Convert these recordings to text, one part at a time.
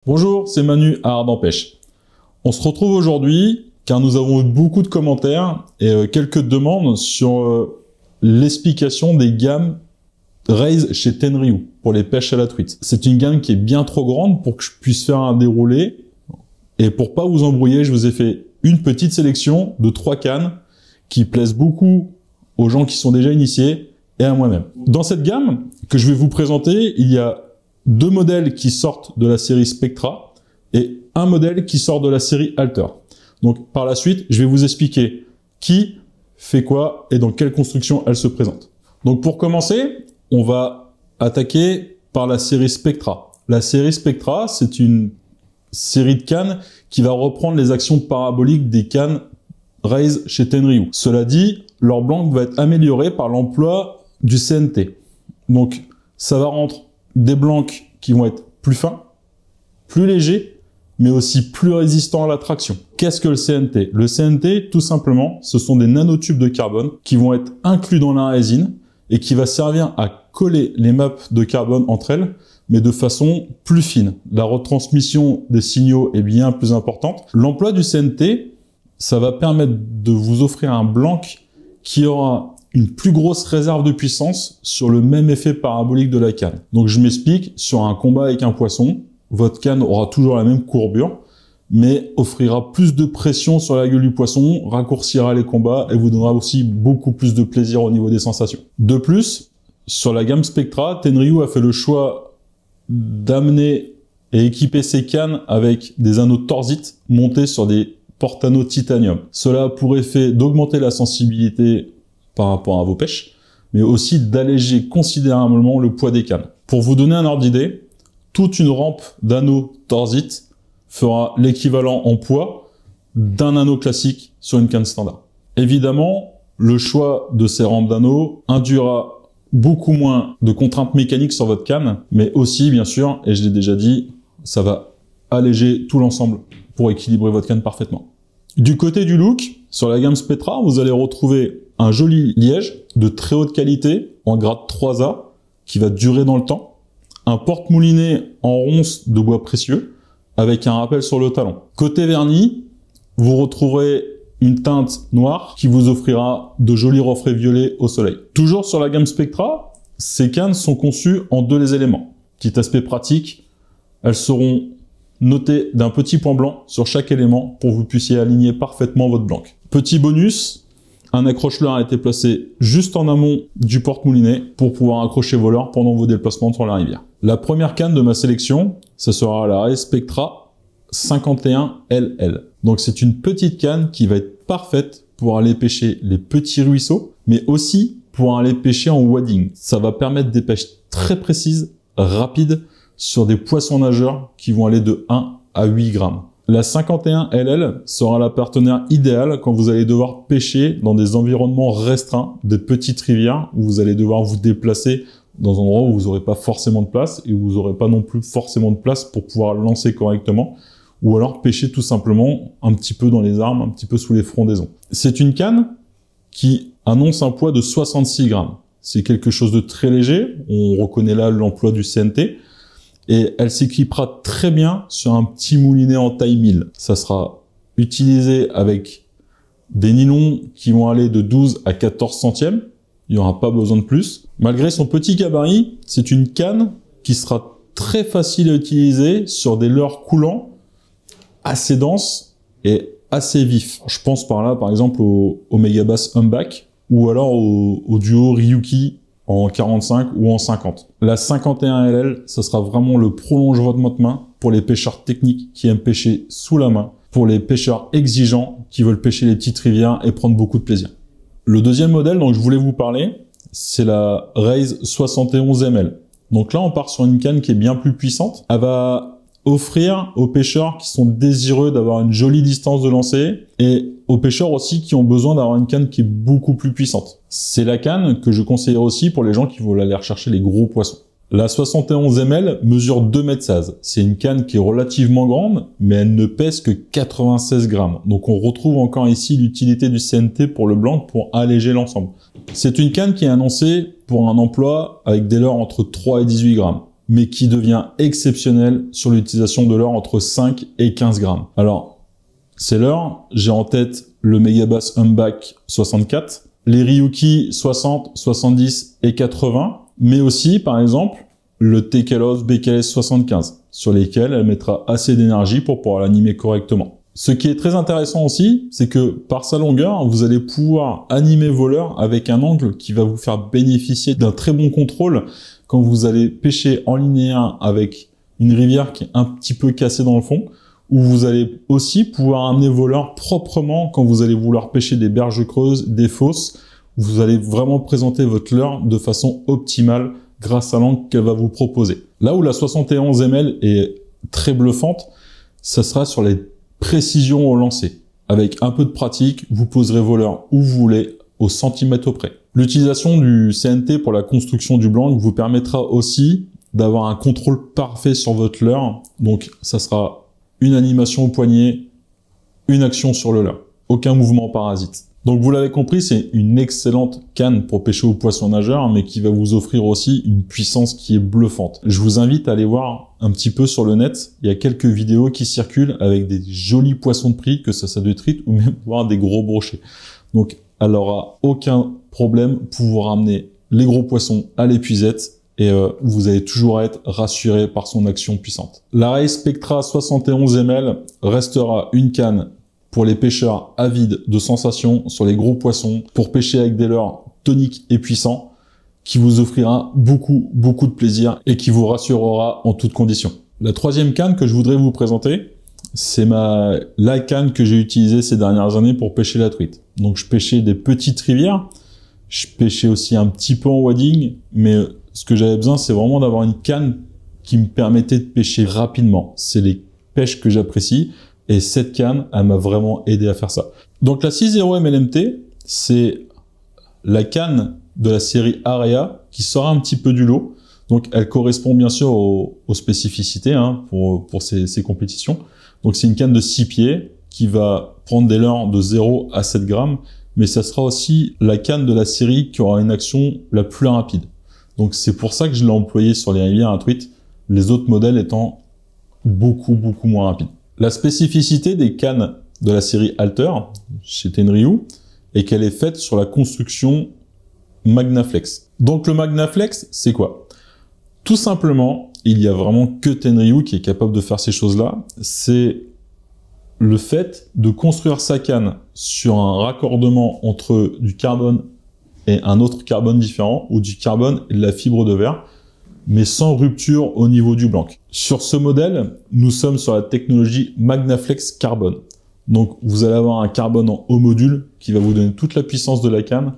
Bonjour, c'est Manu à Ardent Pêche. On se retrouve aujourd'hui car nous avons eu beaucoup de commentaires et quelques demandes sur l'explication des gammes Raise chez Tenryu pour les pêches à la truite. C'est une gamme qui est bien trop grande pour que je puisse faire un déroulé, et pour pas vous embrouiller, je vous ai fait une petite sélection de 3 cannes qui plaisent beaucoup aux gens qui sont déjà initiés et à moi-même. Dans cette gamme que je vais vous présenter, il y a 2 modèles qui sortent de la série Spectra et un modèle qui sort de la série Alter. Donc par la suite, je vais vous expliquer qui fait quoi et dans quelle construction elle se présente. Donc pour commencer, on va attaquer par la série Spectra. La série Spectra, c'est une série de cannes qui va reprendre les actions paraboliques des cannes Raise chez Tenryu. Cela dit, leur blanc va être amélioré par l'emploi du CNT. Donc ça va rendre des blancs qui vont être plus fins, plus légers, mais aussi plus résistants à la traction. Qu'est-ce que le CNT? Le CNT, tout simplement, ce sont des nanotubes de carbone qui vont être inclus dans la résine et qui va servir à coller les maps de carbone entre elles, mais de façon plus fine. La retransmission des signaux est bien plus importante. L'emploi du CNT, ça va permettre de vous offrir un blanc qui aura une plus grosse réserve de puissance sur le même effet parabolique de la canne. Donc je m'explique, sur un combat avec un poisson, votre canne aura toujours la même courbure, mais offrira plus de pression sur la gueule du poisson, raccourcira les combats et vous donnera aussi beaucoup plus de plaisir au niveau des sensations. De plus, sur la gamme Spectra, Tenryu a fait le choix d'amener et équiper ses cannes avec des anneaux torsite montés sur des porte-anneaux titanium. Cela a pour effet d'augmenter la sensibilité par rapport à vos pêches, mais aussi d'alléger considérablement le poids des cannes. Pour vous donner un ordre d'idée, toute une rampe d'anneaux torsite fera l'équivalent en poids d'un anneau classique sur une canne standard. Évidemment, le choix de ces rampes d'anneaux induira beaucoup moins de contraintes mécaniques sur votre canne, mais aussi, bien sûr, et je l'ai déjà dit, ça va alléger tout l'ensemble pour équilibrer votre canne parfaitement. Du côté du look, sur la gamme Spectra, vous allez retrouver un joli liège de très haute qualité en grade 3A qui va durer dans le temps, un porte-moulinet en ronce de bois précieux avec un rappel sur le talon. Côté vernis, vous retrouverez une teinte noire qui vous offrira de jolis reflets violets au soleil. Toujours sur la gamme Spectra, ces cannes sont conçues en 2 éléments. Petit aspect pratique, elles seront notées d'un petit point blanc sur chaque élément pour que vous puissiez aligner parfaitement votre blanc. Petit bonus, un accroche-leurre a été placé juste en amont du porte-moulinet pour pouvoir accrocher vos leurres pendant vos déplacements sur la rivière. La première canne de ma sélection, ce sera la Raise Spectra 51LL. Donc c'est une petite canne qui va être parfaite pour aller pêcher les petits ruisseaux, mais aussi pour aller pêcher en wading. Ça va permettre des pêches très précises, rapides, sur des poissons nageurs qui vont aller de 1 à 8 grammes. La 51LL sera la partenaire idéale quand vous allez devoir pêcher dans des environnements restreints, des petites rivières où vous allez devoir vous déplacer dans un endroit où vous n'aurez pas forcément de place et où vous n'aurez pas non plus forcément de place pour pouvoir lancer correctement, ou alors pêcher tout simplement un petit peu dans les arbres, un petit peu sous les frondaisons. C'est une canne qui annonce un poids de 66 grammes. C'est quelque chose de très léger, on reconnaît là l'emploi du CNT, et elle s'équipera très bien sur un petit moulinet en taille 1000. Ça sera utilisé avec des nylons qui vont aller de 12 à 14 centièmes. Il n'y aura pas besoin de plus. Malgré son petit gabarit, c'est une canne qui sera très facile à utiliser sur des leurres coulants, assez denses et assez vifs. Je pense par là, par exemple, au Megabass Humpback ou alors au duo Ryuki en 45 ou en 50. La 51LL, ça sera vraiment le prolongement de votre main pour les pêcheurs techniques qui aiment pêcher sous la main, pour les pêcheurs exigeants qui veulent pêcher les petites rivières et prendre beaucoup de plaisir. Le deuxième modèle dont je voulais vous parler, c'est la Raise 71ML. Donc là, on part sur une canne qui est bien plus puissante. Elle va offrir aux pêcheurs qui sont désireux d'avoir une jolie distance de lancer et aux pêcheurs aussi qui ont besoin d'avoir une canne qui est beaucoup plus puissante. C'est la canne que je conseillerais aussi pour les gens qui veulent aller rechercher les gros poissons. La 71ML mesure 2,16 m. C'est une canne qui est relativement grande, mais elle ne pèse que 96 grammes. Donc on retrouve encore ici l'utilité du CNT pour le blanc pour alléger l'ensemble. C'est une canne qui est annoncée pour un emploi avec des leurres entre 3 et 18 grammes. mais qui devient exceptionnel sur l'utilisation de leurre entre 5 et 15 grammes. Alors, ces leurres, j'ai en tête le Megabass Humpback 64, les Ryuki 60, 70 et 80, mais aussi, par exemple, le Tekelos BKS 75, sur lesquels elle mettra assez d'énergie pour pouvoir l'animer correctement. Ce qui est très intéressant aussi, c'est que par sa longueur, vous allez pouvoir animer vos leurres avec un angle qui va vous faire bénéficier d'un très bon contrôle quand vous allez pêcher en linéaire avec une rivière qui est un petit peu cassée dans le fond, où vous allez aussi pouvoir amener vos leurres proprement quand vous allez vouloir pêcher des berges creuses, des fosses. Vous allez vraiment présenter votre leurre de façon optimale grâce à l'angle qu'elle va vous proposer. Là où la 71 ml est très bluffante, ça sera sur les précisions au lancer. Avec un peu de pratique, vous poserez vos leurres où vous voulez, au centimètre près. L'utilisation du CNT pour la construction du blanc vous permettra aussi d'avoir un contrôle parfait sur votre leurre. Donc, ça sera une animation au poignet, une action sur le leurre. Aucun mouvement parasite. Donc, vous l'avez compris, c'est une excellente canne pour pêcher au poisson nageur, mais qui va vous offrir aussi une puissance qui est bluffante. Je vous invite à aller voir un petit peu sur le net. Il y a quelques vidéos qui circulent avec des jolis poissons de prix, que ça soit de truite ou même voir des gros brochets. Donc, elle aura aucun problème pour vous ramener les gros poissons à l'épuisette et vous allez toujours être rassuré par son action puissante. La Race Spectra 71 ml restera une canne pour les pêcheurs avides de sensations sur les gros poissons, pour pêcher avec des leurres toniques et puissants, qui vous offrira beaucoup de plaisir et qui vous rassurera en toutes conditions. La troisième canne que je voudrais vous présenter, c'est la canne que j'ai utilisée ces dernières années pour pêcher la truite. Donc je pêchais des petites rivières, je pêchais aussi un petit peu en wading, mais ce que j'avais besoin, c'est vraiment d'avoir une canne qui me permettait de pêcher rapidement. C'est les pêches que j'apprécie. Et cette canne, elle m'a vraiment aidé à faire ça. Donc la 6.0 MLMT, c'est la canne de la série Area qui sort un petit peu du lot. Donc elle correspond bien sûr aux spécificités pour ces compétitions. Donc c'est une canne de 6 pieds qui va prendre des leurres de 0 à 7 grammes. Mais ça sera aussi la canne de la série qui aura une action la plus rapide. Donc c'est pour ça que je l'ai employée sur les rivières à truite. Les autres modèles étant beaucoup moins rapides. La spécificité des cannes de la série Alter chez Tenryu est qu'elle est faite sur la construction Magnaflex. Donc le Magnaflex, c'est quoi? Tout simplement, il y a vraiment que Tenryu qui est capable de faire ces choses-là. C'est le fait de construire sa canne sur un raccordement entre du carbone et un autre carbone différent, ou du carbone et de la fibre de verre, mais sans rupture au niveau du blanc. Sur ce modèle, nous sommes sur la technologie Magnaflex Carbone. Donc, vous allez avoir un carbone en haut module qui va vous donner toute la puissance de la canne,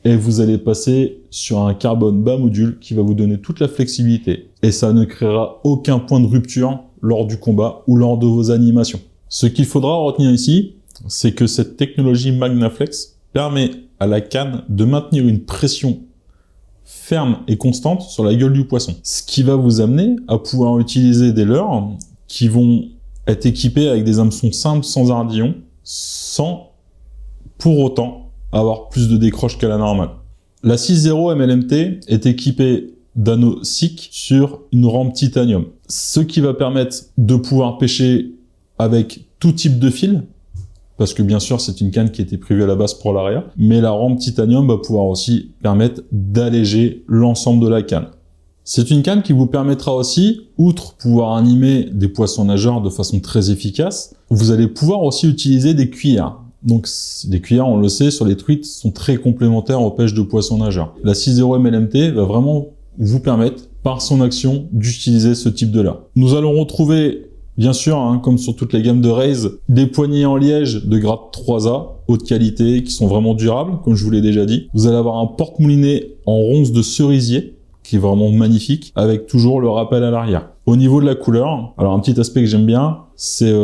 et vous allez passer sur un carbone bas module qui va vous donner toute la flexibilité. Et ça ne créera aucun point de rupture lors du combat ou lors de vos animations. Ce qu'il faudra retenir ici, c'est que cette technologie Magnaflex permet à la canne de maintenir une pression ferme et constante sur la gueule du poisson. Ce qui va vous amener à pouvoir utiliser des leurres qui vont être équipés avec des hameçons simples sans ardillon, sans pour autant avoir plus de décroche qu'à la normale. La 6.0 MLMT est équipée d'anneaux SICK sur une rampe titanium, ce qui va permettre de pouvoir pêcher avec tout type de fil, parce que bien sûr c'est une canne qui était prévue à la base pour l'AREA, mais la rampe titanium va pouvoir aussi permettre d'alléger l'ensemble de la canne. C'est une canne qui vous permettra aussi, outre pouvoir animer des poissons nageurs de façon très efficace, vous allez pouvoir aussi utiliser des cuillères. Donc des cuillères, on le sait, sur les truites sont très complémentaires aux pêches de poissons nageurs. La 6.0 MLMT va vraiment vous permettre, par son action, d'utiliser ce type de leurre. Nous allons retrouver bien sûr, comme sur toutes les gammes de Raise, des poignées en liège de grade 3A, haute qualité, qui sont vraiment durables, comme je vous l'ai déjà dit. Vous allez avoir un porte-moulinet en ronce de cerisier, qui est vraiment magnifique, avec toujours le rappel à l'arrière. Au niveau de la couleur, alors un petit aspect que j'aime bien, c'est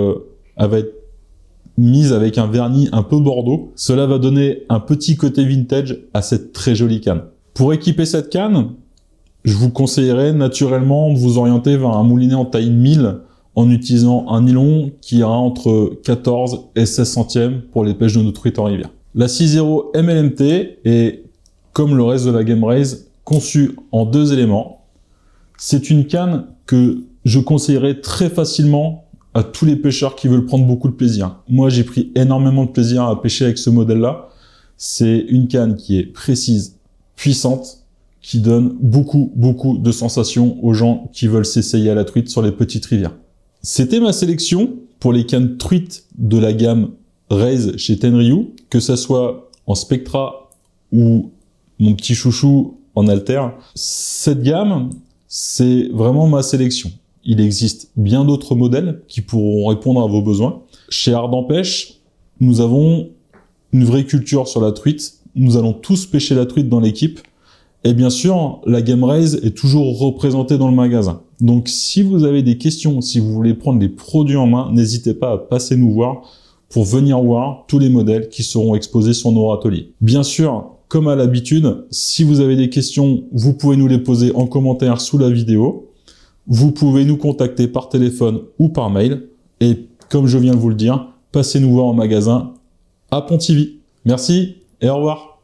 elle va être mise avec un vernis un peu bordeaux. Cela va donner un petit côté vintage à cette très jolie canne. Pour équiper cette canne, je vous conseillerais naturellement de vous orienter vers un moulinet en taille 1000, en utilisant un nylon qui ira entre 14 et 16 centièmes pour les pêches de nos truites en rivière. La 6.0 MLMT est, comme le reste de la gamme Raise, conçue en 2 éléments. C'est une canne que je conseillerais très facilement à tous les pêcheurs qui veulent prendre beaucoup de plaisir. Moi, j'ai pris énormément de plaisir à pêcher avec ce modèle-là. C'est une canne qui est précise, puissante, qui donne beaucoup de sensations aux gens qui veulent s'essayer à la truite sur les petites rivières. C'était ma sélection pour les cannes truites de la gamme Raise chez Tenryu, que ça soit en Spectra ou mon petit chouchou en Alter. Cette gamme, c'est vraiment ma sélection. Il existe bien d'autres modèles qui pourront répondre à vos besoins. Chez Ardent Pêche, nous avons une vraie culture sur la truite. Nous allons tous pêcher la truite dans l'équipe. Et bien sûr, la gamme Raise est toujours représentée dans le magasin. Donc, si vous avez des questions, si vous voulez prendre les produits en main, n'hésitez pas à passer nous voir pour venir voir tous les modèles qui seront exposés sur nos ateliers. Bien sûr, comme à l'habitude, si vous avez des questions, vous pouvez nous les poser en commentaire sous la vidéo. Vous pouvez nous contacter par téléphone ou par mail. Et comme je viens de vous le dire, passez nous voir en magasin à Pontivy. Merci et au revoir.